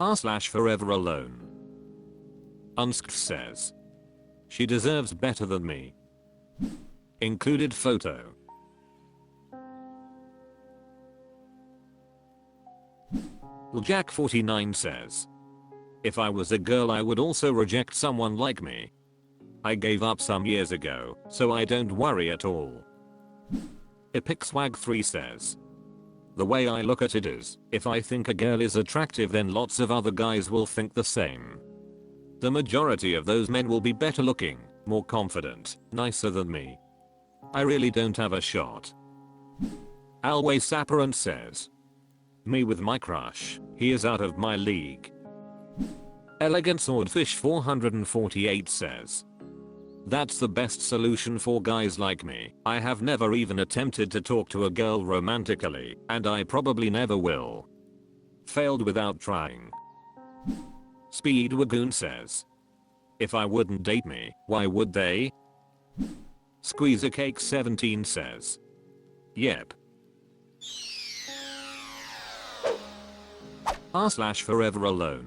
r/ForeverAlone. Unsk says. She deserves better than me. Included photo. Jack49 says. If I was a girl I would also reject someone like me. I gave up some years ago, so I don't worry at all. EpicSwag3 says. The way I look at it is, if I think a girl is attractive then lots of other guys will think the same. The majority of those men will be better looking, more confident, nicer than me. I really don't have a shot. Always Sapperant says. Me with my crush, he is out of my league. Elegant Swordfish 448 says. That's the best solution for guys like me. I have never even attempted to talk to a girl romantically, and I probably never will. Failed without trying. Speed Wagoon says. If I wouldn't date me, why would they? Squeezercake 17 says. Yep. r/ForeverAlone.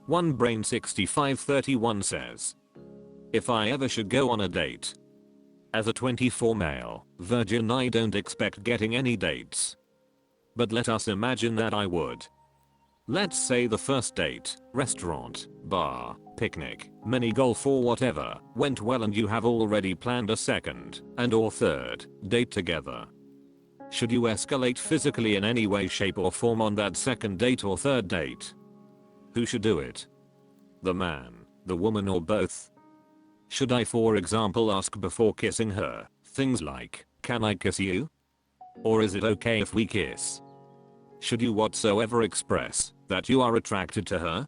OneBrain6531 says. If I ever should go on a date. As a 24 male virgin I don't expect getting any dates. But let us imagine that I would. Let's say the first date, restaurant, bar, picnic, mini golf or whatever, went well and you have already planned a second and or third date together. Should you escalate physically in any way, shape or form on that second date or third date? Who should do it? The man, the woman or both? Should I for example ask before kissing her, things like, can I kiss you? Or is it okay if we kiss? Should you whatsoever express that you are attracted to her?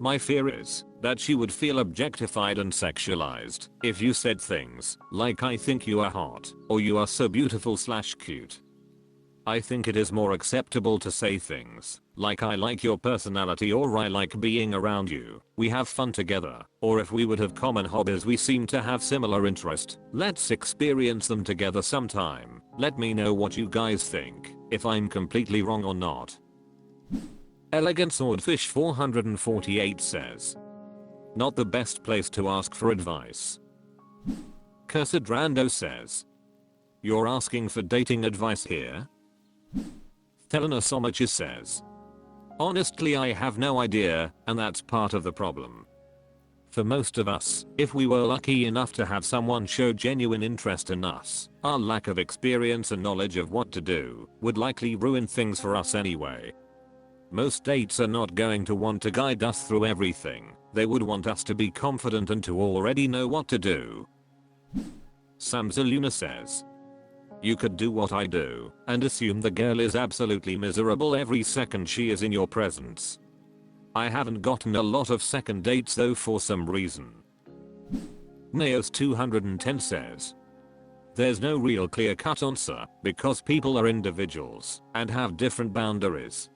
My fear is that she would feel objectified and sexualized if you said things like I think you are hot or you are so beautiful/cute. I think it is more acceptable to say things like I like your personality or I like being around you, we have fun together, or if we would have common hobbies we seem to have similar interest, let's experience them together sometime. Let me know what you guys think, if I'm completely wrong or not. Elegant Swordfish 448 says. Not the best place to ask for advice. Cursed Rando says. You're asking for dating advice here? Telena Somachi says. Honestly I have no idea, and that's part of the problem. For most of us, if we were lucky enough to have someone show genuine interest in us, our lack of experience and knowledge of what to do would likely ruin things for us anyway. Most dates are not going to want to guide us through everything, they would want us to be confident and to already know what to do. Samzaluna says. You could do what I do and assume the girl is absolutely miserable every second she is in your presence. I haven't gotten a lot of second dates though for some reason. Neos 210 says. There's no real clear-cut answer because people are individuals and have different boundaries.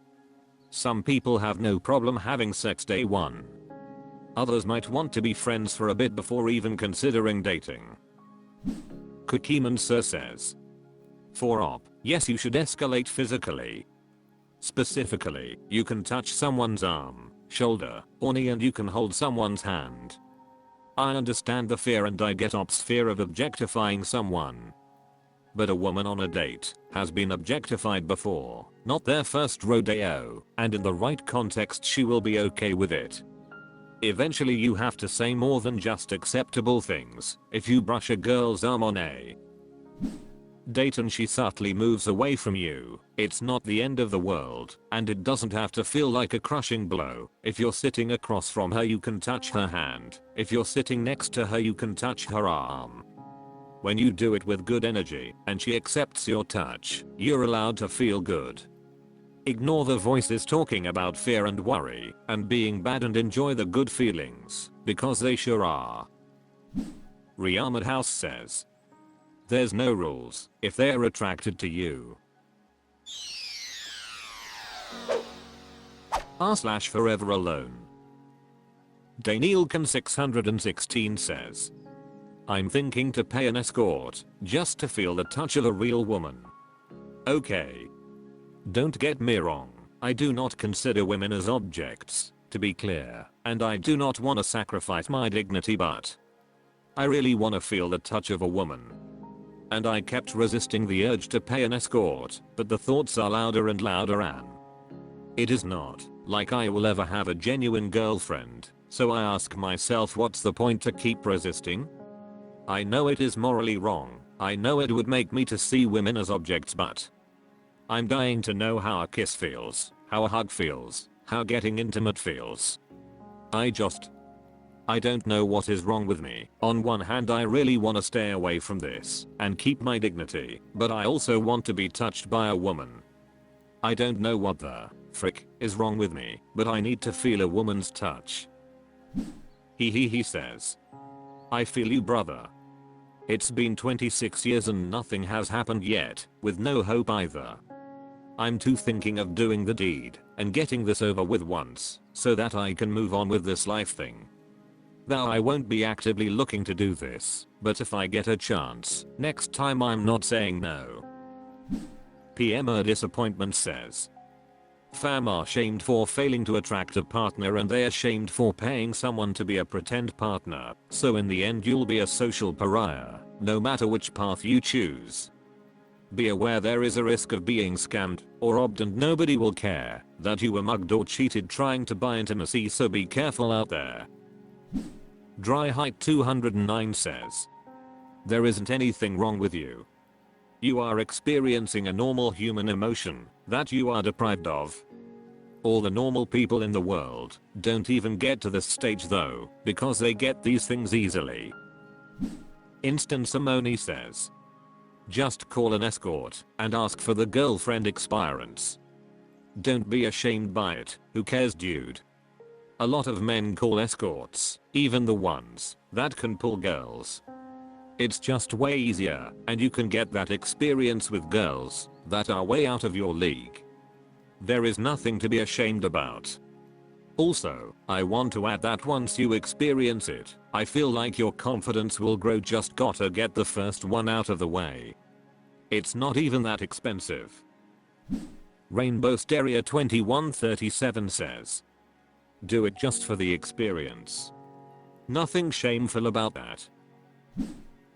Some people have no problem having sex day one. Others might want to be friends for a bit before even considering dating. Kukiman Sir says. For op, yes you should escalate physically. Specifically, you can touch someone's arm, shoulder, or knee and you can hold someone's hand. I understand the fear and I get op's fear of objectifying someone. But a woman on a date has been objectified before, not their first rodeo, and in the right context she will be okay with it. Eventually you have to say more than just acceptable things if you brush a girl's arm on a date and she subtly moves away from you. It's not the end of the world, and it doesn't have to feel like a crushing blow. If you're sitting across from her you can touch her hand. If you're sitting next to her you can touch her arm. When you do it with good energy and she accepts your touch, you're allowed to feel good. Ignore the voices talking about fear and worry and being bad and enjoy the good feelings, because they sure are. Riyamad House says. There's no rules if they're attracted to you. r/ForeverAlone. Danielkan 616 says. I'm thinking to pay an escort just to feel the touch of a real woman. Okay. Don't get me wrong, I do not consider women as objects, to be clear, and I do not want to sacrifice my dignity, but I really want to feel the touch of a woman. And I kept resisting the urge to pay an escort, but the thoughts are louder and louder, and it is not like I will ever have a genuine girlfriend, so I ask myself, what's the point to keep resisting? I know it is morally wrong, I know it would make me to see women as objects, but I'm dying to know how a kiss feels, how a hug feels, how getting intimate feels. I don't know what is wrong with me. On one hand, I really want to stay away from this and keep my dignity, but I also want to be touched by a woman. I don't know what the frick is wrong with me, but I need to feel a woman's touch. He says. I feel you, brother. It's been 26 years and nothing has happened yet, with no hope either. I'm too thinking of doing the deed and getting this over with once, so that I can move on with this life thing. Though I won't be actively looking to do this, but if I get a chance, next time I'm not saying no. PM a disappointment says. Fam are shamed for failing to attract a partner, and they're shamed for paying someone to be a pretend partner, so in the end you'll be a social pariah, no matter which path you choose. Be aware there is a risk of being scammed or robbed, and nobody will care that you were mugged or cheated trying to buy intimacy, so be careful out there. Dry Height 209 says. There isn't anything wrong with you. You are experiencing a normal human emotion that you are deprived of. All the normal people in the world don't even get to this stage though, because they get these things easily. Instant Simone says. Just call an escort and ask for the girlfriend experience. Don't be ashamed by it, who cares, dude? A lot of men call escorts, even the ones that can pull girls. It's just way easier, and you can get that experience with girls that are way out of your league. There is nothing to be ashamed about. Also, I want to add that once you experience it, I feel like your confidence will grow. Just gotta get the first one out of the way. It's not even that expensive. Rainbow Stereo 2137 says. Do it just for the experience. Nothing shameful about that.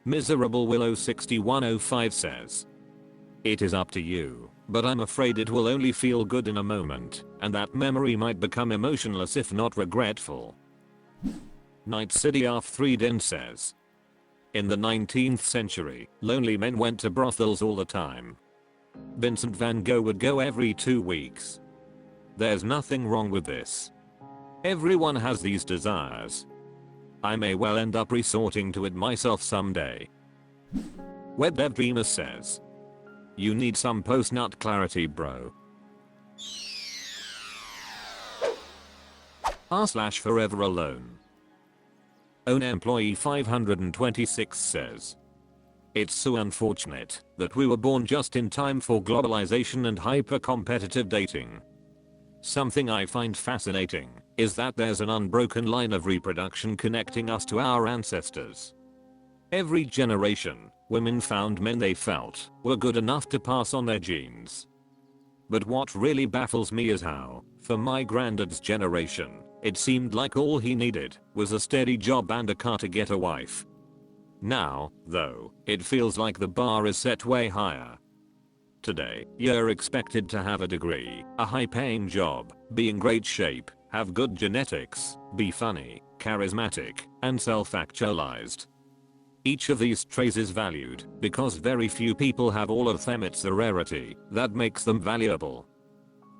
Miserable Willow 6105 says. It is up to you, but I'm afraid it will only feel good in a moment, and that memory might become emotionless if not regretful. Night City Arf 3 Den says. In the 19th century, lonely men went to brothels all the time. Vincent van Gogh would go every 2 weeks. There's nothing wrong with this. Everyone has these desires. I may well end up resorting to it myself someday. WebDevDreamer says. You need some post-nut clarity, bro. r/ForeverAlone. Own employee 526 says. It's so unfortunate that we were born just in time for globalization and hyper-competitive dating. Something I find fascinating is that there's an unbroken line of reproduction connecting us to our ancestors. Every generation, women found men they felt were good enough to pass on their genes. But what really baffles me is how, for my granddad's generation, it seemed like all he needed was a steady job and a car to get a wife. Now, though, it feels like the bar is set way higher. Today, you're expected to have a degree, a high-paying job, be in great shape, have good genetics, be funny, charismatic, and self-actualized. Each of these traits is valued because very few people have all of them. It's the rarity that makes them valuable.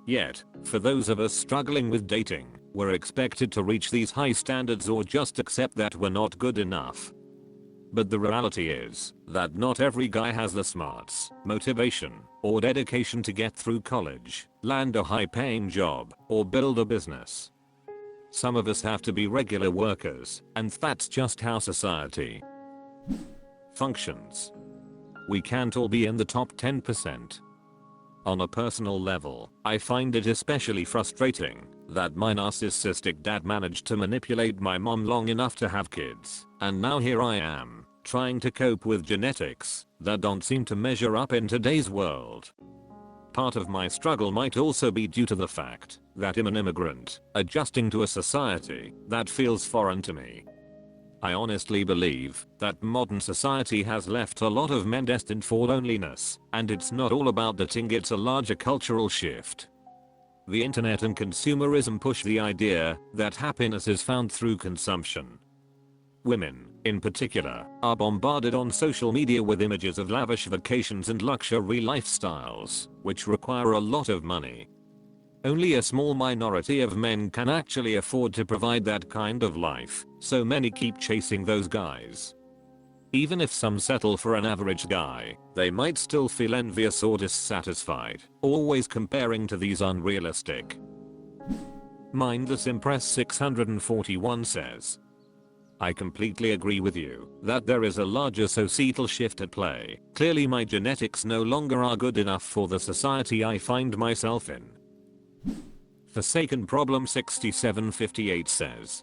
Yet, for those of us struggling with dating, we're expected to reach these high standards or just accept that we're not good enough. But the reality is that not every guy has the smarts, motivation, or dedication to get through college, land a high-paying job, or build a business. Some of us have to be regular workers, and that's just how society functions. We can't all be in the top 10%. On a personal level, I find it especially frustrating that my narcissistic dad managed to manipulate my mom long enough to have kids, and now here I am, trying to cope with genetics that don't seem to measure up in today's world. Part of my struggle might also be due to the fact that I'm an immigrant, adjusting to a society that feels foreign to me. I honestly believe that modern society has left a lot of men destined for loneliness, and it's not all about dating, it's a larger cultural shift. The internet and consumerism push the idea that happiness is found through consumption. Women, in particular, are bombarded on social media with images of lavish vacations and luxury lifestyles, which require a lot of money. Only a small minority of men can actually afford to provide that kind of life, so many keep chasing those guys. Even if some settle for an average guy, they might still feel envious or dissatisfied, always comparing to these unrealistic. Mindless Impress 641 says, I completely agree with you that there is a larger societal shift at play. Clearly my genetics no longer are good enough for the society I find myself in. Forsaken Problem 6758 says,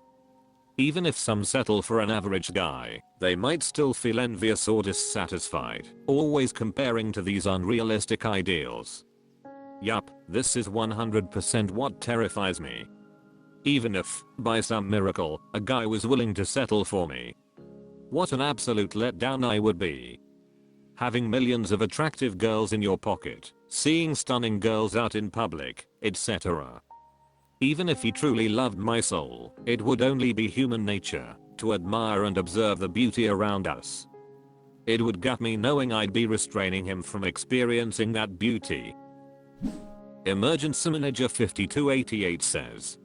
even if some settle for an average guy, they might still feel envious or dissatisfied, always comparing to these unrealistic ideals. Yup, this is 100% what terrifies me. Even if, by some miracle, a guy was willing to settle for me, what an absolute letdown I would be. Having millions of attractive girls in your pocket, seeing stunning girls out in public, etc. Even if he truly loved my soul, it would only be human nature to admire and observe the beauty around us. It would gut me knowing I'd be restraining him from experiencing that beauty. Emergency Manager 5288 says,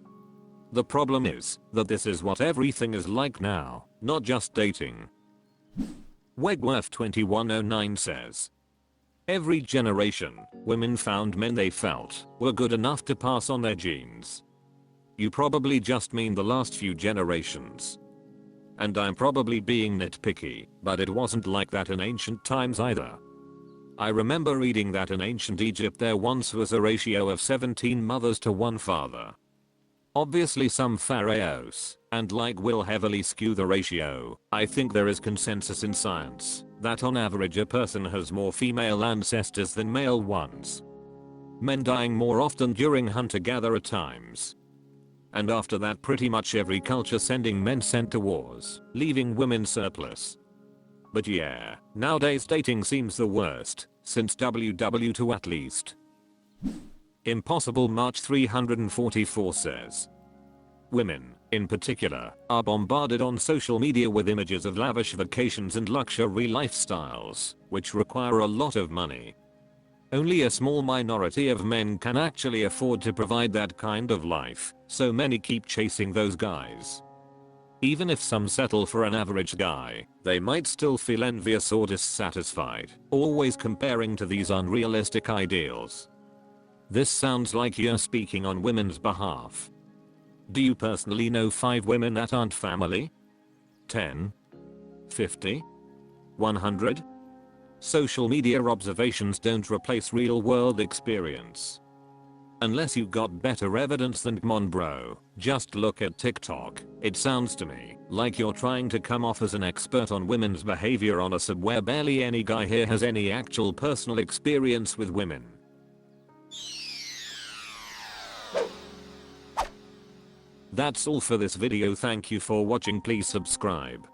the problem is that this is what everything is like now, not just dating. Wegworth 2109 says, every generation, women found men they felt were good enough to pass on their genes. You probably just mean the last few generations. And I'm probably being nitpicky, but it wasn't like that in ancient times either. I remember reading that in ancient Egypt there once was a ratio of 17 mothers to 1 father. Obviously some pharaohs and like will heavily skew the ratio. I think there is consensus in science that on average a person has more female ancestors than male ones. Men dying more often during hunter-gatherer times. And after that pretty much every culture sending men sent to wars, leaving women surplus. But yeah, nowadays dating seems the worst, since WW2 at least. Impossible March 344 says, women, in particular, are bombarded on social media with images of lavish vacations and luxury lifestyles, which require a lot of money. Only a small minority of men can actually afford to provide that kind of life, so many keep chasing those guys. Even if some settle for an average guy, they might still feel envious or dissatisfied, always comparing to these unrealistic ideals. This sounds like you're speaking on women's behalf. Do you personally know 5 women that aren't family? 10? 50? 100? Social media observations don't replace real world experience. Unless you got better evidence than come on bro, just look at TikTok. It sounds to me like you're trying to come off as an expert on women's behavior on a sub where barely any guy here has any actual personal experience with women. That's all for this video. Thank you for watching. Please subscribe.